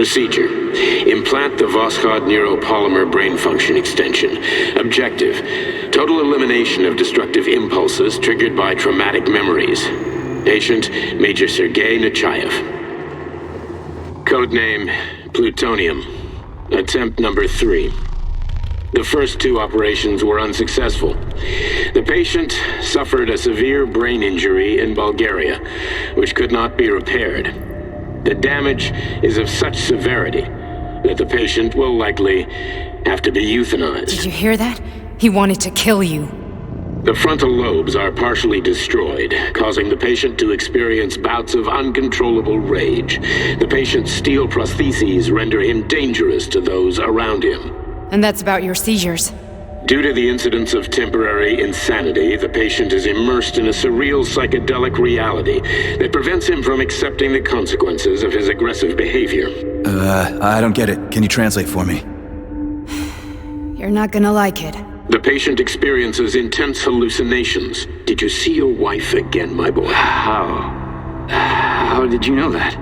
Procedure. Implant the Voskhod neuropolymer brain function extension. Objective. Total elimination of destructive impulses triggered by traumatic memories. Patient, Major Sergei Nechayev. Codename, Plutonium. Attempt number 3. The first 2 operations were unsuccessful. The patient suffered a severe brain injury in Bulgaria, which could not be repaired. The damage is of such severity that the patient will likely have to be euthanized. Did you hear that? He wanted to kill you. The frontal lobes are partially destroyed, causing the patient to experience bouts of uncontrollable rage. The patient's steel prostheses render him dangerous to those around him. And that's about your seizures. Due to the incidence of temporary insanity, the patient is immersed in a surreal psychedelic reality that prevents him from accepting the consequences of his aggressive behavior. I don't get it. Can you translate for me? You're not gonna like it. The patient experiences intense hallucinations. Did you see your wife again, my boy? How did you know that?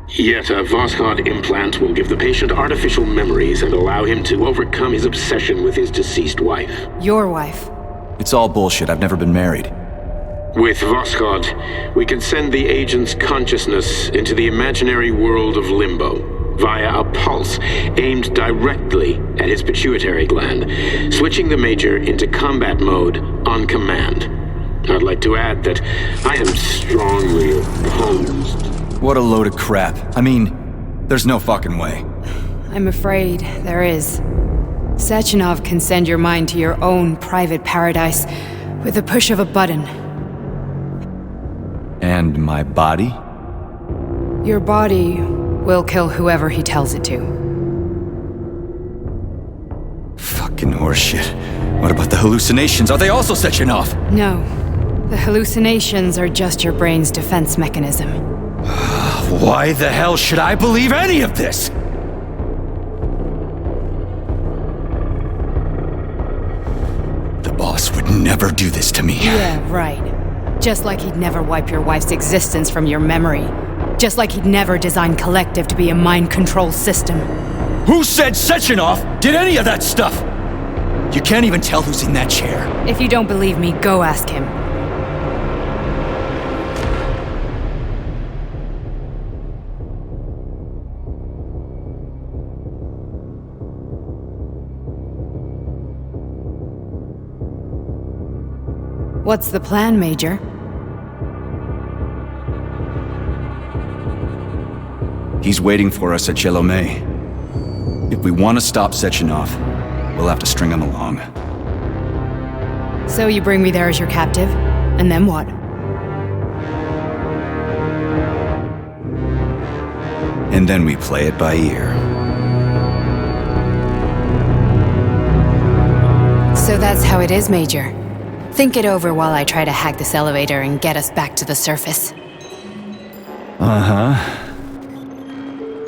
Yet a Voskhod implant will give the patient artificial memories and allow him to overcome his obsession with his deceased wife. Your wife. It's all bullshit. I've never been married. With Voskhod, we can send the agent's consciousness into the imaginary world of limbo via a pulse aimed directly at his pituitary gland, switching the Major into combat mode on command. I'd like to add that I am strongly opposed. What a load of crap. I mean, there's no fucking way. I'm afraid there is. Sechenov can send your mind to your own private paradise with the push of a button. And my body? Your body will kill whoever he tells it to. Fucking horseshit. What about the hallucinations? Are they also Sechenov? No. The hallucinations are just your brain's defense mechanism. Why the hell should I believe any of this? The boss would never do this to me. Yeah, right. Just like he'd never wipe your wife's existence from your memory. Just like he'd never design Collective to be a mind control system. Who said Sechenov did any of that stuff? You can't even tell who's in that chair. If you don't believe me, go ask him. What's the plan, Major? He's waiting for us at Chelomey. If we want to stop Sechenov, we'll have to string him along. So you bring me there as your captive, and then what? And then we play it by ear. So that's how it is, Major. Think it over while I try to hack this elevator and get us back to the surface. Uh-huh.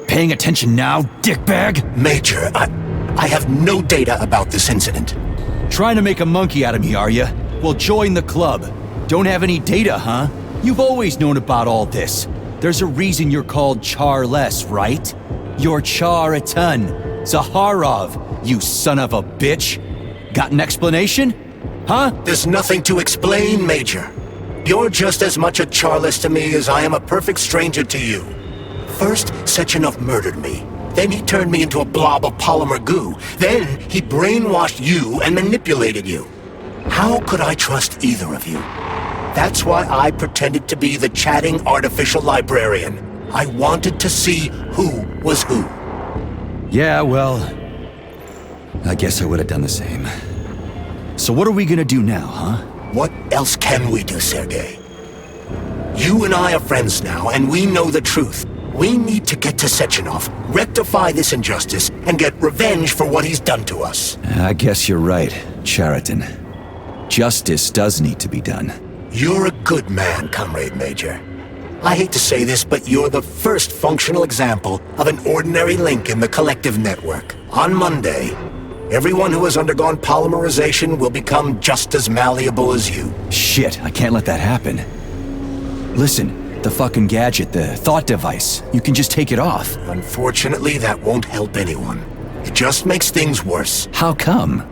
Paying attention now, dickbag? Major, I have no data about this incident. Trying to make a monkey out of me, are you? Well, join the club. Don't have any data, huh? You've always known about all this. There's a reason you're called Charless, right? You're Char-a-ton. Zaharov, you son of a bitch. Got an explanation? Huh? There's nothing to explain, Major. You're just as much a Charless to me as I am a perfect stranger to you. First, Sechenov murdered me. Then he turned me into a blob of polymer goo. Then he brainwashed you and manipulated you. How could I trust either of you? That's why I pretended to be the chatting artificial librarian. I wanted to see who was who. Yeah, well, I guess I would have done the same. So what are we gonna do now, huh? What else can we do, Sergei? You and I are friends now, and we know the truth. We need to get to Sechenov, rectify this injustice, and get revenge for what he's done to us. I guess you're right, Chariton. Justice does need to be done. You're a good man, Comrade Major. I hate to say this, but you're the first functional example of an ordinary link in the Collective network. On Monday, everyone who has undergone polymerization will become just as malleable as you. Shit, I can't let that happen. Listen, the fucking gadget, the thought device. You can just take it off. Unfortunately, that won't help anyone. It just makes things worse. How come?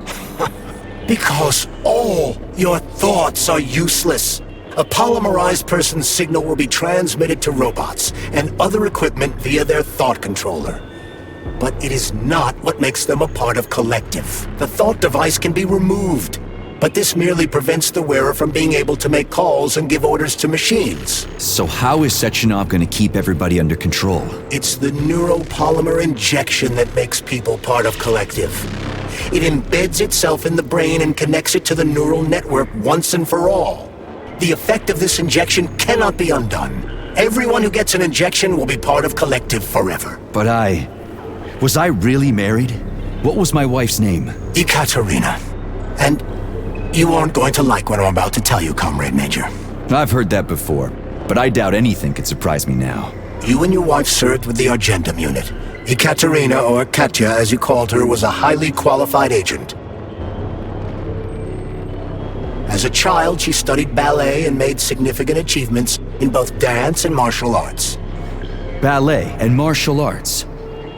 Because all your thoughts are useless. A polymerized person's signal will be transmitted to robots and other equipment via their thought controller. But it is not what makes them a part of Collective. The thought device can be removed, but this merely prevents the wearer from being able to make calls and give orders to machines. So how is Sechenov gonna keep everybody under control? It's the neuropolymer injection that makes people part of Collective. It embeds itself in the brain and connects it to the neural network once and for all. The effect of this injection cannot be undone. Everyone who gets an injection will be part of Collective forever. But was I really married? What was my wife's name? Ekaterina. And you aren't going to like what I'm about to tell you, Comrade Major. I've heard that before, but I doubt anything could surprise me now. You and your wife served with the Argentum unit. Ekaterina, or Katya as you called her, was a highly qualified agent. As a child, she studied ballet and made significant achievements in both dance and martial arts. Ballet and martial arts?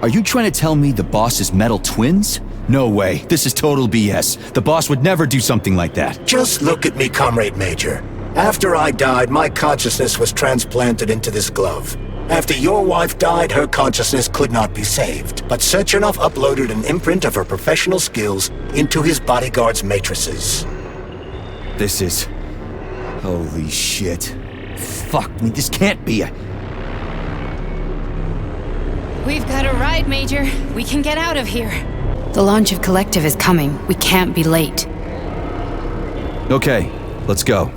Are you trying to tell me the boss is metal twins? No way, this is total BS. The boss would never do something like that. Just look at me, Comrade Major. After I died, my consciousness was transplanted into this glove. After your wife died, her consciousness could not be saved. But Sechenov uploaded an imprint of her professional skills into his bodyguard's matrices. This is... holy shit. Fuck me, this can't be a... We've got a ride, Major. We can get out of here. The launch of Collective is coming. We can't be late. Okay, let's go.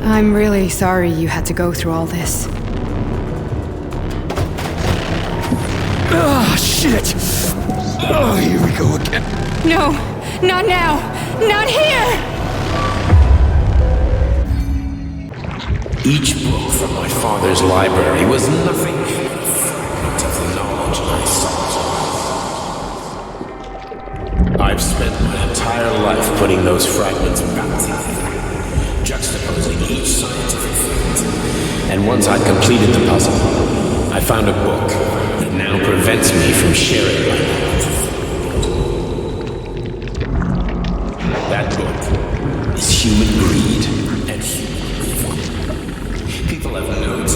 I'm really sorry you had to go through all this. Ah, shit! Oh, here we go again. No, not now! Not here! Each book from my father's library was nothing but a fragment of the knowledge I sought. I've spent my entire life putting those fragments back together, juxtaposing each scientific fact. And once I'd completed the puzzle, I found a book that now prevents me from sharing my knowledge. That book is human greed and human greed. People have no time to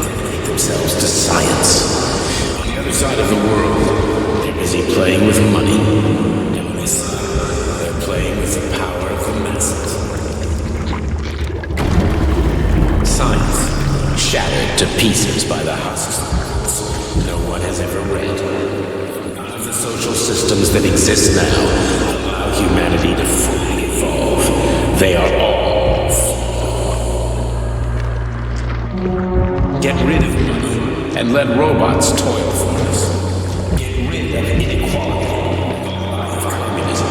dedicate themselves to science. On the other side of the world, they're busy playing with money. And on this side, they're playing with the power of the masses. Science, shattered to pieces by the husks no one has ever read. None of the social systems that exist now allow humanity to fully evolve. They are all flawed. Get rid of money and let robots toil for us. Get rid of inequality and the lie of communism.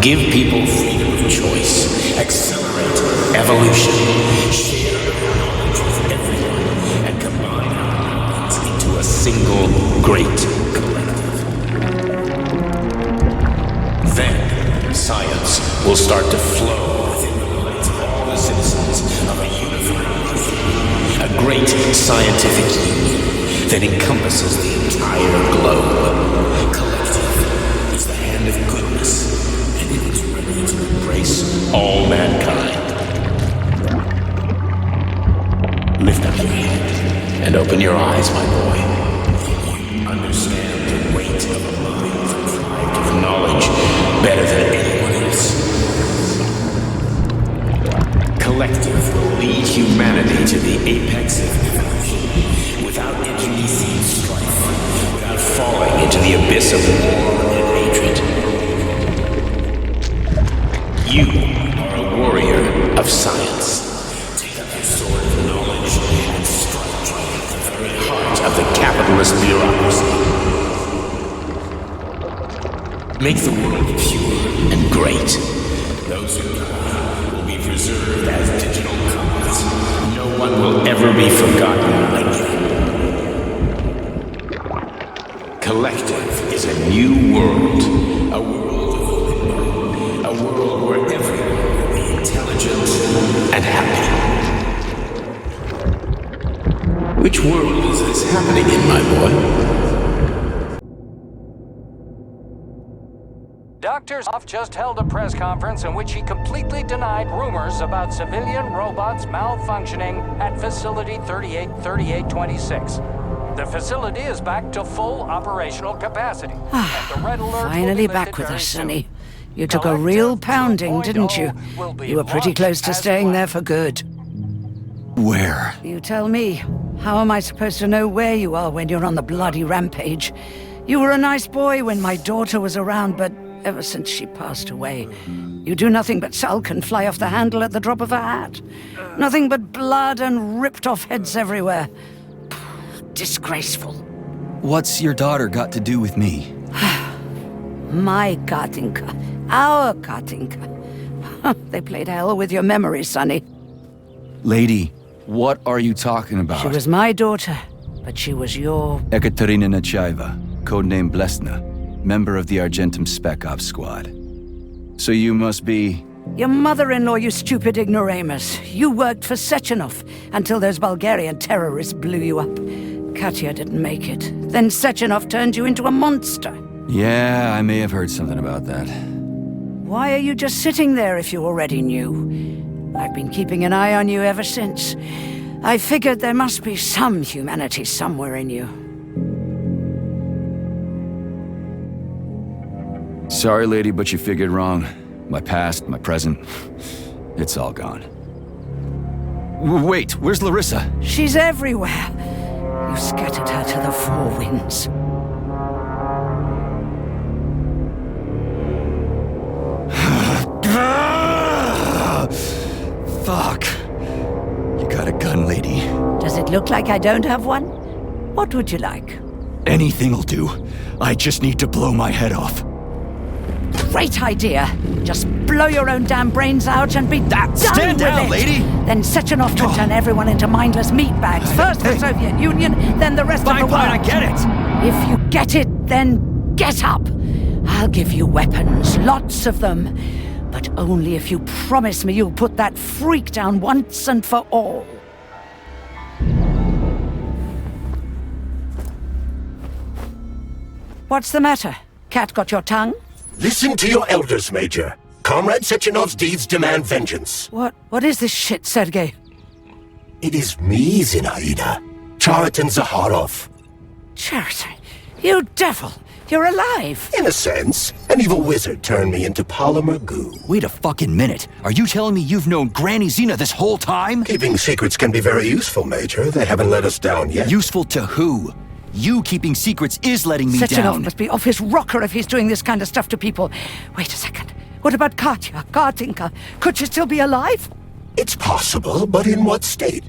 Give people freedom of choice. Accelerate evolution. Share knowledge with everyone and combine our minds into a single great collective. Then science will start to flow within the minds of all the citizens of a unified nation. A great scientific union that encompasses the entire globe. Collective is the hand of goodness, and it is ready to embrace all mankind. Lift up your head and open your eyes, my boy. You understand the weight of a mind deprived of knowledge better than anyone else. Collective will lead humanity to the apex of evolution without internecine strife, without falling into the abyss of war and hatred. You are a warrior of science. Take up your sword of knowledge and strike at the very heart of the capitalist bureaucracy. Make the world pure and great. Those who die will be preserved as digital copies. No one will ever be forgotten again. collective is a new world. A world of limbo. A world where everyone will be intelligent and happy. Which world is this happening in, my boy? Dr. Zoff just held a press conference in which he completely denied rumors about civilian robots malfunctioning at Facility 3826. The facility is back to full operational capacity. And the red alert Finally back with us, Sonny. You took a real pounding, didn't you? You were pretty close to staying there for good. Where? You tell me. How am I supposed to know where you are when you're on the bloody rampage? You were a nice boy when my daughter was around, but ever since she passed away, you do nothing but sulk and fly off the handle at the drop of a hat. Nothing but blood and ripped off heads everywhere. Disgraceful. What's your daughter got to do with me? My Katinka. Our Katinka. They played hell with your memory, Sonny. Lady, what are you talking about? She was my daughter, but she was your... Ekaterina Nechaeva, codename Blesna, member of the Argentum Spec Ops squad. So you must be... Your mother-in-law, you stupid ignoramus. You worked for Sechenov until those Bulgarian terrorists blew you up. Katya didn't make it. Then Sechenov turned you into a monster. Yeah, I may have heard something about that. Why are you just sitting there if you already knew? I've been keeping an eye on you ever since. I figured there must be some humanity somewhere in you. Sorry, lady, but you figured wrong. My past, my present, it's all gone. Wait, where's Larissa? She's everywhere. You scattered her to the four winds. Fuck. You got a gun, lady. Does it look like I don't have one? What would you like? Anything'll do. I just need to blow my head off. Great idea. Just blow your own damn brains out and be done Stand with down, it. lady! Then Sechenov can turn everyone into mindless meatbags. First the Soviet Union, then the rest of the world. I get it! If you get it, then get up. I'll give you weapons, lots of them. But only if you promise me you'll put that freak down once and for all. What's the matter? Cat got your tongue? Listen to your elders, Major. Comrade Sechenov's deeds demand vengeance. What is this shit, Sergei? It is me, Zinaida. Chariton Zaharov. Chariton, you devil! You're alive! In a sense, an evil wizard turned me into polymer goo. Wait a fucking minute. Are you telling me you've known Granny Zena this whole time? Keeping secrets can be very useful, Major. They haven't let us down yet. Useful to who? You keeping secrets is letting me Sechenov down. must be off his rocker if he's doing this kind of stuff to people. Wait a second. What about Katya, Katinka? Could she still be alive? It's possible, but in what state?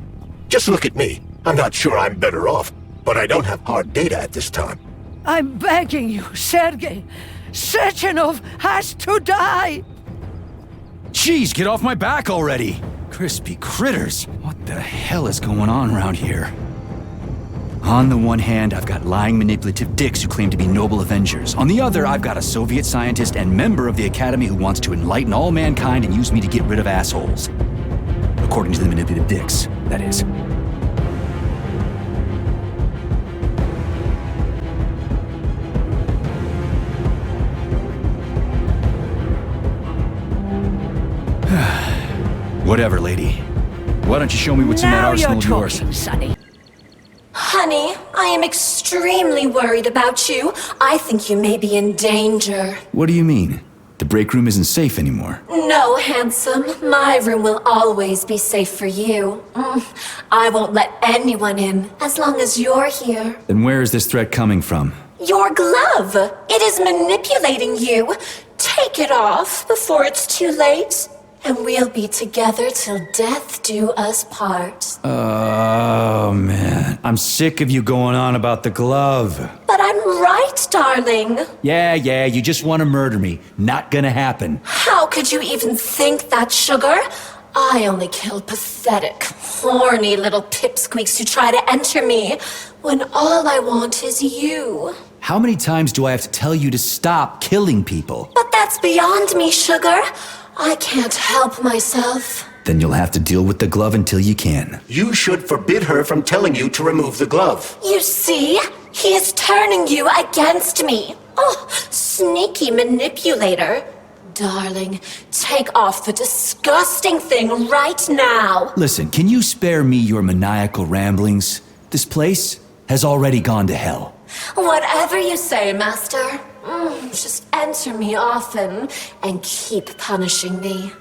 Just look at me. I'm not sure I'm better off, but I don't have hard data at this time. I'm begging you, Sergei. Sechenov has to die! Jeez, get off my back already! Crispy critters! What the hell is going on around here? On the one hand, I've got lying manipulative dicks who claim to be noble avengers. On the other, I've got a Soviet scientist and member of the Academy who wants to enlighten all mankind and use me to get rid of assholes. According to the manipulative dicks, that is. Whatever, lady. Why don't you show me what's in that Now arsenal you're of yours? talking, Sonny. Honey, I am extremely worried about you. I think you may be in danger. What do you mean? The break room isn't safe anymore. No, handsome. My room will always be safe for you. I won't let anyone in as long as you're here. Then where is this threat coming from? Your glove. It is manipulating you. Take it off before it's too late. And we'll be together till death do us part. Oh, man. I'm sick of you going on about the glove. But I'm right, darling. Yeah, you just want to murder me. Not gonna happen. How could you even think that, sugar? I only kill pathetic, horny little pipsqueaks who try to enter me, when all I want is you. How many times do I have to tell you to stop killing people? But that's beyond me, Sugar. I can't help myself. Then you'll have to deal with the glove until you can. You should forbid her from telling you to remove the glove. You see? He is turning you against me. Oh, sneaky manipulator. Darling, take off the disgusting thing right now. Listen, can you spare me your maniacal ramblings? This place has already gone to hell. Whatever you say, Master. Just answer me often and keep punishing me.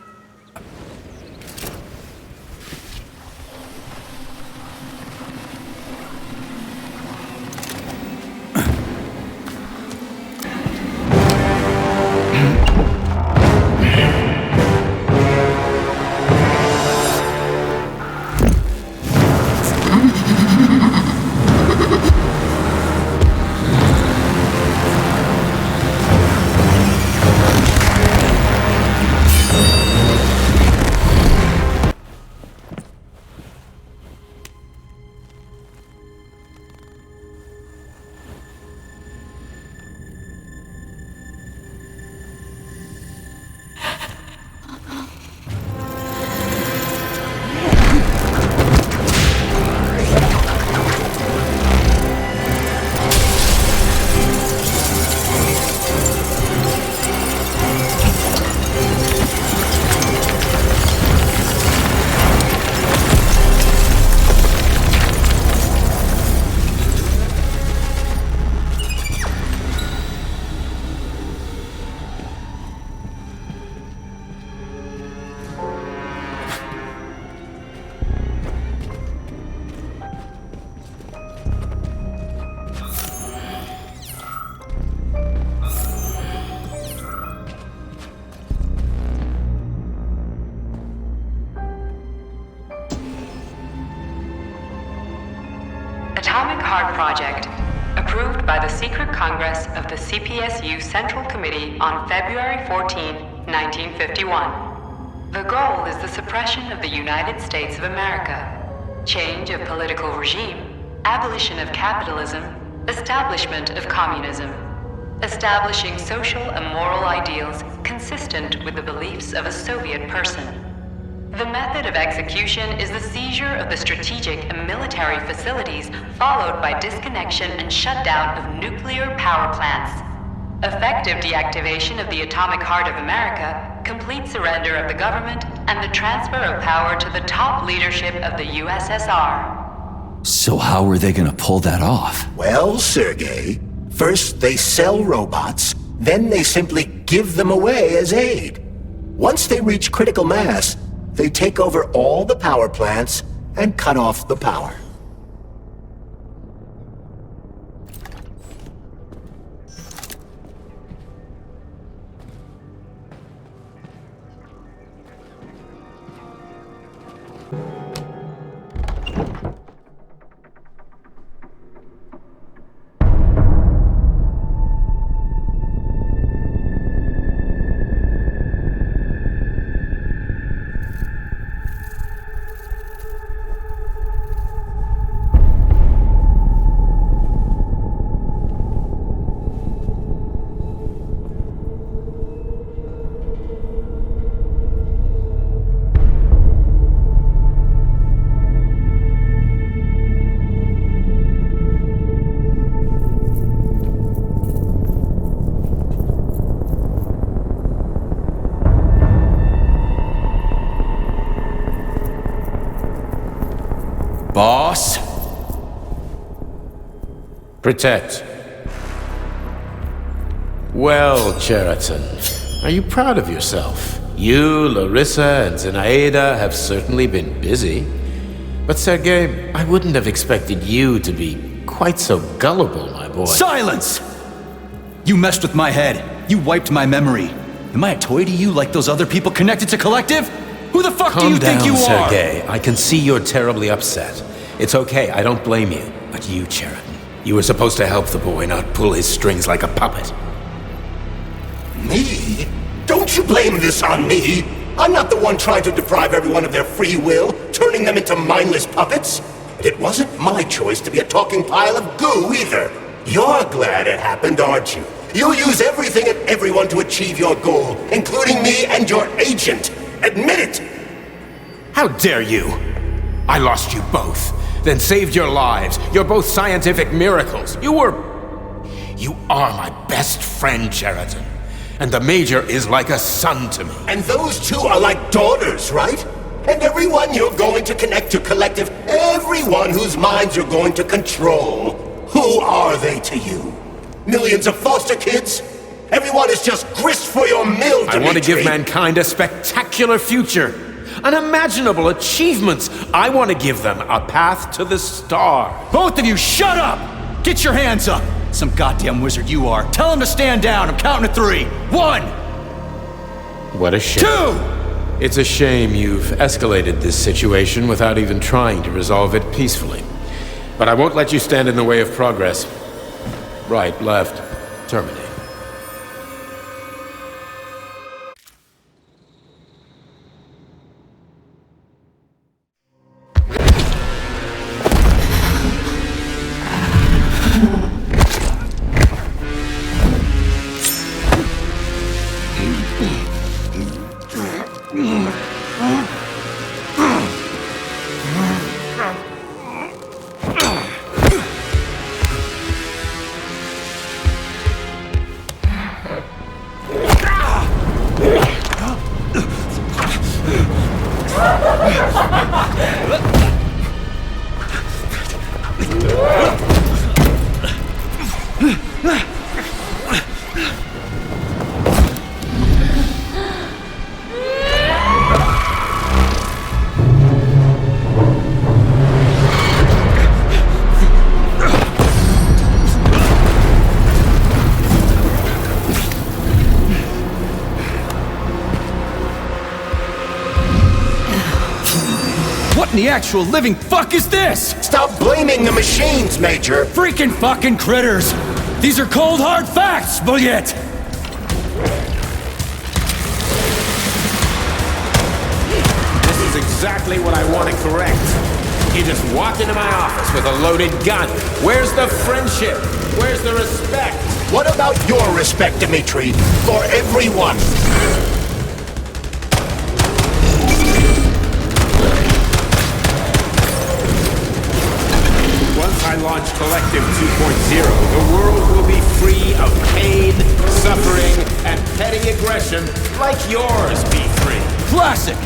Atomic Heart Project, approved by the Secret Congress of the CPSU Central Committee on February 14, 1951. The goal is the suppression of the United States of America, change of political regime, abolition of capitalism, establishment of communism, establishing social and moral ideals consistent with the beliefs of a Soviet person. The method of execution is the seizure of the strategic and military facilities, followed by disconnection and shutdown of nuclear power plants. Effective deactivation of the Atomic Heart of America, complete surrender of the government, and the transfer of power to the top leadership of the USSR. So how are they gonna pull that off? Well, Sergei, first they sell robots, then they simply give them away as aid. Once they reach critical mass, they take over all the power plants and cut off the power. Boss? Protect. Well, Cheriton, are you proud of yourself? You, Larissa, and Zenaida have certainly been busy. But Sergei, I wouldn't have expected you to be quite so gullible, my boy. Silence! You messed with my head. You wiped my memory. Am I a toy to you like those other people connected to Collective? Who the fuck do you think you are? Calm down, Sergei. I can see you're terribly upset. It's okay, I don't blame you. But you, Cheriton, you were supposed to help the boy, not pull his strings like a puppet. Me? Don't you blame this on me? I'm not the one trying to deprive everyone of their free will, turning them into mindless puppets. And it wasn't my choice to be a talking pile of goo either. You're glad it happened, aren't you? You'll use everything and everyone to achieve your goal, including me and your agent. Admit it! How dare you? I lost you both, then saved your lives. You're both scientific miracles. You are my best friend, Sheraton. And the Major is like a son to me. And those two are like daughters, right? And everyone you're going to connect to Collective, everyone whose minds you're going to control, who are they to you? Millions of foster kids? Everyone is just grist for your mill, Dimitri. I want to give mankind a spectacular future. Unimaginable achievements. I want to give them a path to the star. Both of you, shut up! Get your hands up! Some goddamn wizard you are. Tell him to stand down. I'm counting to 3. 1! What a shame. 2! It's a shame you've escalated this situation without even trying to resolve it peacefully. But I won't let you stand in the way of progress. Right, left, terminate. The actual living fuck is this? Stop blaming the machines, Major! Freaking fucking critters! These are cold hard facts, Bullet! This is exactly what I want to correct. You just walk into my office with a loaded gun. Where's the friendship? Where's the respect? What about your respect, Dimitri? For everyone? I launch Collective 2.0, the world will be free of pain, suffering, and petty aggression like yours, B3. Classic!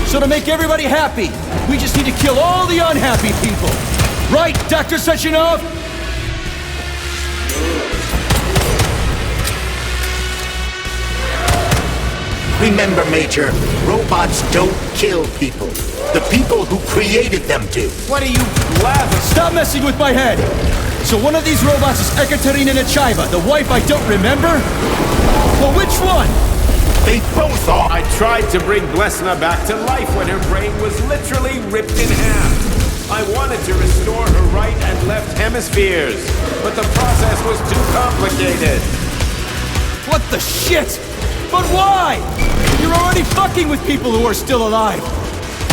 So to make everybody happy, we just need to kill all the unhappy people. Right, Dr. Sechenov? Remember, Major, robots don't kill people. The people who created them do. What are you laughing? Stop messing with my head! So one of these robots is Ekaterina Nechaeva, the wife I don't remember? Well, which one? They both are! I tried to bring Blesna back to life when her brain was literally ripped in half. I wanted to restore her right and left hemispheres, but the process was too complicated. What the shit? But why? You're already fucking with people who are still alive.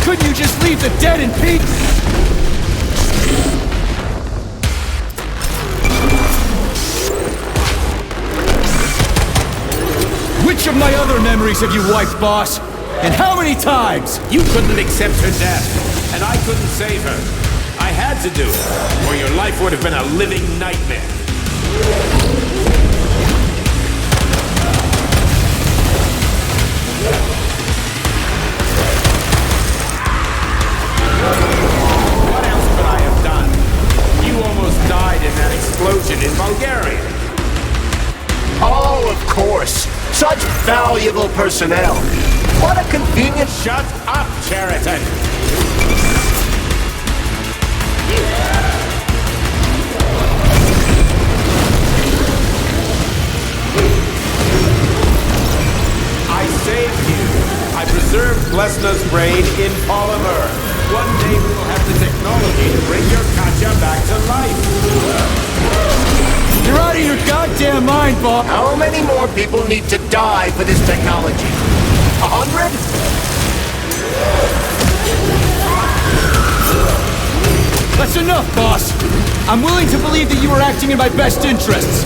Couldn't you just leave the dead in peace? Which of my other memories have you wiped, boss? And how many times? You couldn't accept her death, and I couldn't save her. I had to do it, or your life would have been a living nightmare. What else could I have done? You almost died in that explosion in Bulgaria. Oh, of course. Such valuable personnel. What a convenient... Shut up, Cheriton! I saved you. I preserved Blesna's brain in polymer. One day we will have the technology to bring your Katya back to life. You're out of your goddamn mind, boss! How many more people need to die for this technology? 100? That's enough, boss! I'm willing to believe that you were acting in my best interests.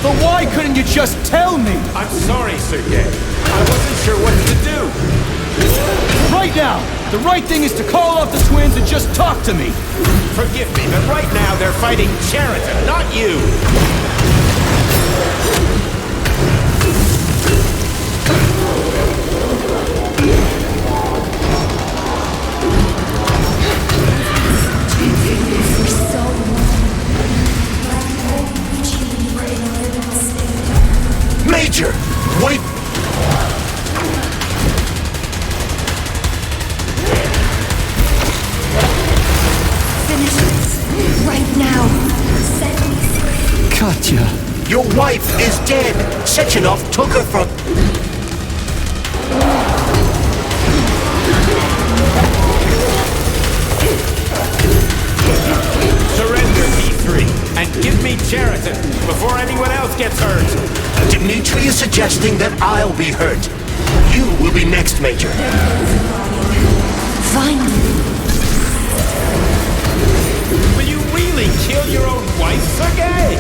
But why couldn't you just tell me? I'm sorry, Sergei. I wasn't sure what to do. Right now, the right thing is to call off the twins and just talk to me. Forgive me, but right now they're fighting Cheriton, not you. Major! Wait! Finish this. Right now. Set me free. Katya. Your wife is dead! Sechenov took her from... Surrender, P3, and give me Cheriton before anyone else gets hurt. Dmitri is suggesting that I'll be hurt. You will be next, Major. Finally. Will you really kill your own wife, Sergei?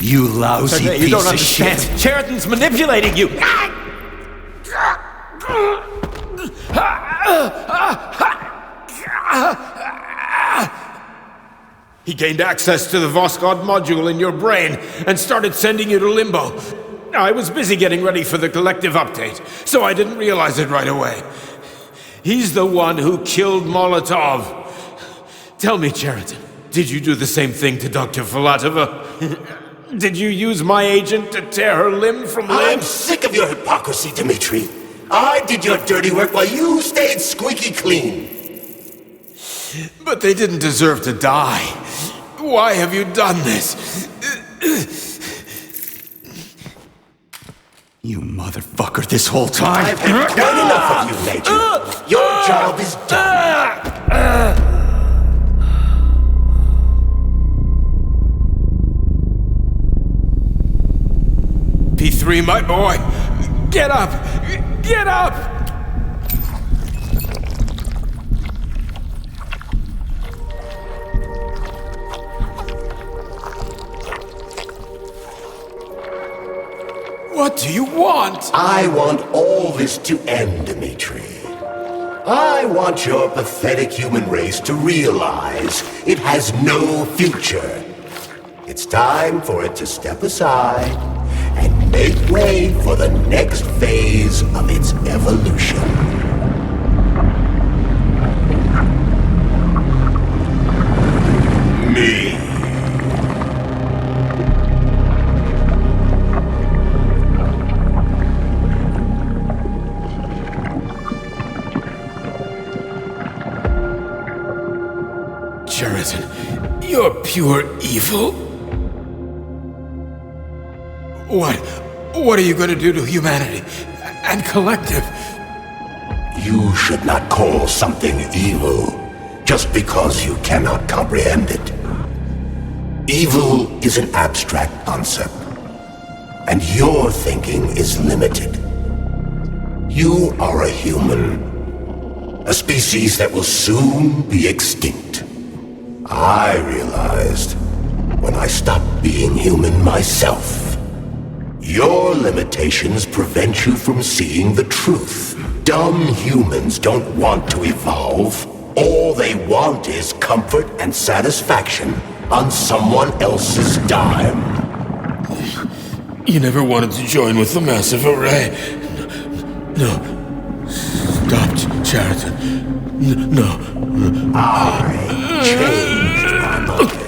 You lousy Sergei, piece you don't of shit. understand. Cheriton's manipulating you. He gained access to the Voskhod module in your brain and started sending you to Limbo. I was busy getting ready for the collective update, so I didn't realize it right away. He's the one who killed Molotov. Tell me, Cheriton, did you do the same thing to Dr. Filatova? Did you use my agent to tear her limb from limb? I'm sick of your hypocrisy, Dmitri. I did your dirty work while you stayed squeaky clean. But they didn't deserve to die. Why have you done this? You motherfucker this whole time! I've had enough of you, Major. Your job is done. P3, my boy! Get up! Get up! What do you want? I want all this to end, Dimitri. I want your pathetic human race to realize it has no future. It's time for it to step aside and make way for the next phase of its evolution. Me. Sheraton, you're pure evil? What are you going to do to humanity and collective? You should not call something evil just because you cannot comprehend it. Evil is an abstract concept, and your thinking is limited. You are a human, a species that will soon be extinct. I realized when I stopped being human myself. Your limitations prevent you from seeing the truth. Dumb humans don't want to evolve. All they want is comfort and satisfaction on someone else's dime. You never wanted to join with the massive array. No. Stop, Sheraton. No. I changed my mind.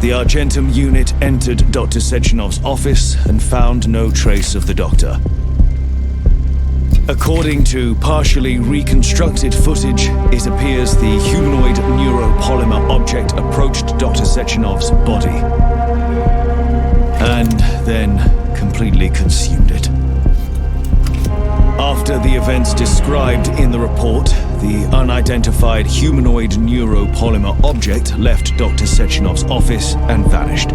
The Argentum unit entered Dr. Sechenov's office and found no trace of the doctor. According to partially reconstructed footage, it appears the humanoid neuropolymer object approached Dr. Sechenov's body and then completely consumed it. After the events described in the report, the unidentified humanoid neuropolymer object left Dr. Sechenov's office and vanished.